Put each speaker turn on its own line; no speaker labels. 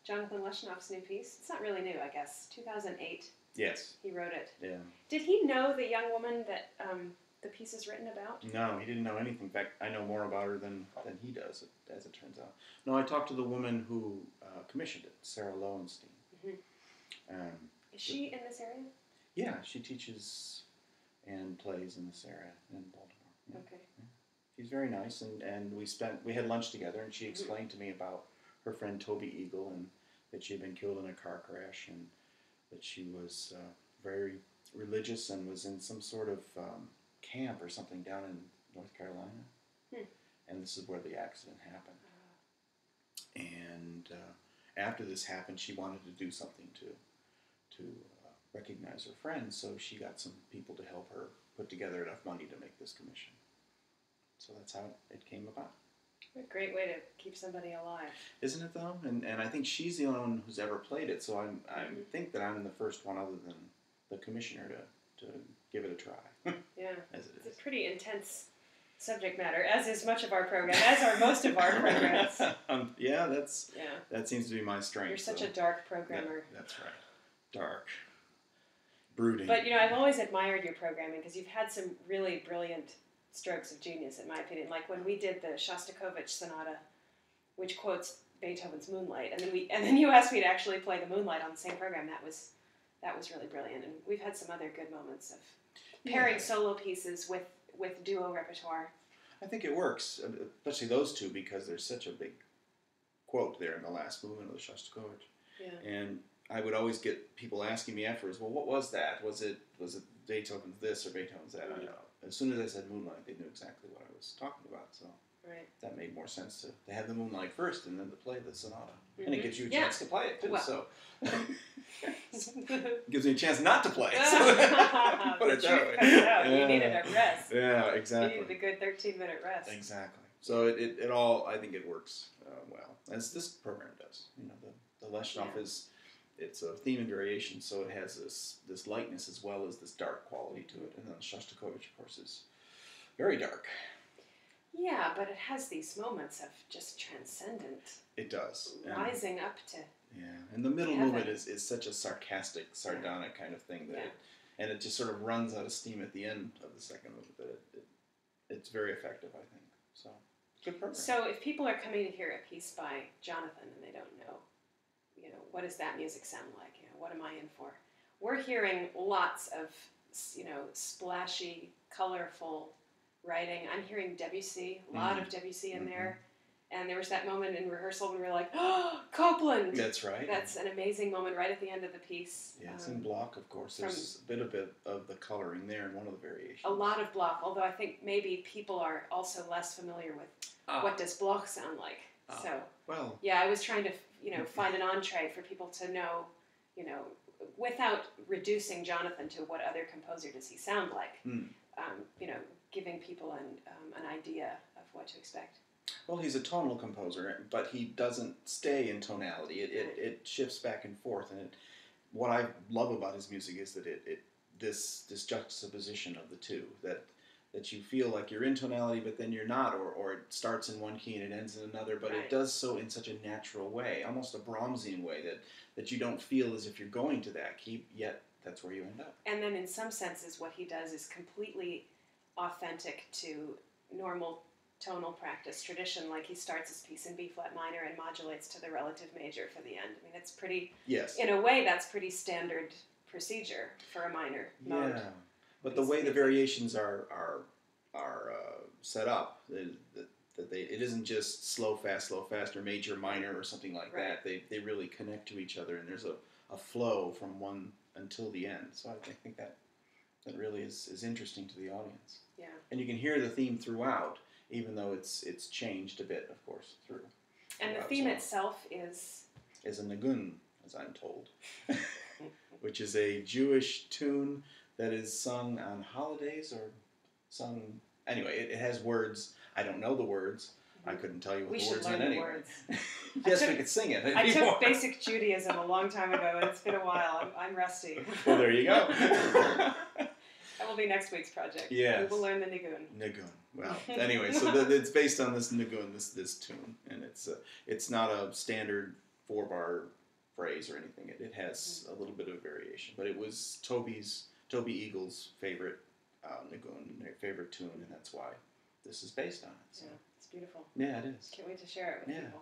Jonathan Leshnoff's new piece. It's not really new, I guess. 2008.
Yes.
He wrote it.
Yeah.
Did he know the young woman that the piece is written about?
No, he didn't know anything. In fact, I know more about her than he does, as it turns out. No, I talked to the woman who commissioned it, Sarah Lowenstein.
Mm-hmm. Is she in this area?
Yeah, she teaches and plays in this area in Baltimore. Yeah.
Okay.
Yeah. She's very nice, and we had lunch together, and she explained to me about her friend Toby Eagle, and that she had been killed in a car crash, and that she was very religious and was in some sort of camp or something down in North Carolina. And this is where the accident happened. And after this happened, she wanted to do something to recognize her friend, so she got some people to help her put together enough money to make this commission. So that's how it came about.
What a great way to keep somebody alive.
Isn't it, though? And I think she's the only one who's ever played it, so I think that I'm the first one other than the commissioner to give it a try.
Yeah.
As it is.
It's a pretty intense subject matter, as is much of our program, as are most of our programs.
That seems to be my strength.
You're such a dark programmer.
That's right. Dark. Brooding.
But, I've always admired your programming because you've had some really brilliant strokes of genius, in my opinion. Like when we did the Shostakovich Sonata, which quotes Beethoven's Moonlight, and then you asked me to actually play the Moonlight on the same program. That was really brilliant. And we've had some other good moments of pairing solo pieces with duo repertoire.
I think it works, especially those two, because there's such a big quote there in the last movement of the Shostakovich.
Yeah.
And I would always get people asking me afterwards, well, what was that? Was it Beethoven's this or Beethoven's that?
Mm-hmm.
As soon as I said Moonlight, they knew exactly what I was talking about. So that made more sense to have the Moonlight first and then to play the sonata. Mm-hmm. And it gives you a chance to play it, too.
Well.
So it gives me a chance not to play it. So put it that way.
Yeah. You needed a rest.
Yeah, exactly.
You needed a good 13-minute rest.
Exactly. So it all, I think it works well, as this program does. The Leshnoff it's a theme and variation, so it has this lightness as well as this dark quality to it. And then Shostakovich, of course, is very dark.
Yeah, but it has these moments of just transcendent.
It does.
Rising up to
and the middle movement is such a sarcastic, sardonic kind of thing that it just sort of runs out of steam at the end of the second movement. That it's very effective, I think. So good program.
So if people are coming to hear a piece by Jonathan and they don't know, what does that music sound like? What am I in for? We're hearing lots of, splashy, colorful writing. I'm hearing Debussy, a lot of Debussy in there. And there was that moment in rehearsal when we were like, oh, Copland!
That's right.
That's an amazing moment right at the end of the piece.
Yes, in block, of course. There's a bit of the coloring there in one of the variations.
A lot of block, although I think maybe people are also less familiar with what does block sound like. I was trying to, find an entree for people to know, without reducing Jonathan to what other composer does he sound like, giving people an idea of what to expect.
Well, he's a tonal composer, but he doesn't stay in tonality. It shifts back and forth, and what I love about his music is that this juxtaposition of the two, that you feel like you're in tonality, but then you're not, or it starts in one key and it ends in another, but it does so in such a natural way, almost a Brahmsian way, that you don't feel as if you're going to that key, yet that's where you end up.
And then in some senses what he does is completely authentic to normal tonal practice tradition, like he starts his piece in B-flat minor and modulates to the relative major for the end. I mean, it's pretty, in a way, that's pretty standard procedure for a minor mode.
Yeah, but the way the variations are set up, it isn't just slow, fast, or major, minor, or something like that. They really connect to each other, and there's a flow from one until the end. So I think that really is interesting to the audience.
Yeah. And
you can hear the theme throughout, even though it's changed a bit, of course, through.
And the theme itself is
a nigun, as I'm told, which is a Jewish tune that is sung on holidays or sung. Anyway, it has words. I don't know the words. I couldn't tell you what the words meant anyway. Yes, we could sing it.
I took Basic Judaism a long time ago, and it's been a while. I'm rusty.
Well, there you go.
That will be next week's project.
Yes.
We will learn the nigun.
Nigun. Well, anyway, so it's based on this nigun, this tune, and it's not a standard 4-bar phrase or anything. It has a little bit of variation, but it was Toby Eagle's favorite Nigun, favorite tune, and that's why this is based on it. So.
Yeah, it's beautiful.
Yeah, it is.
Can't wait to share it with people.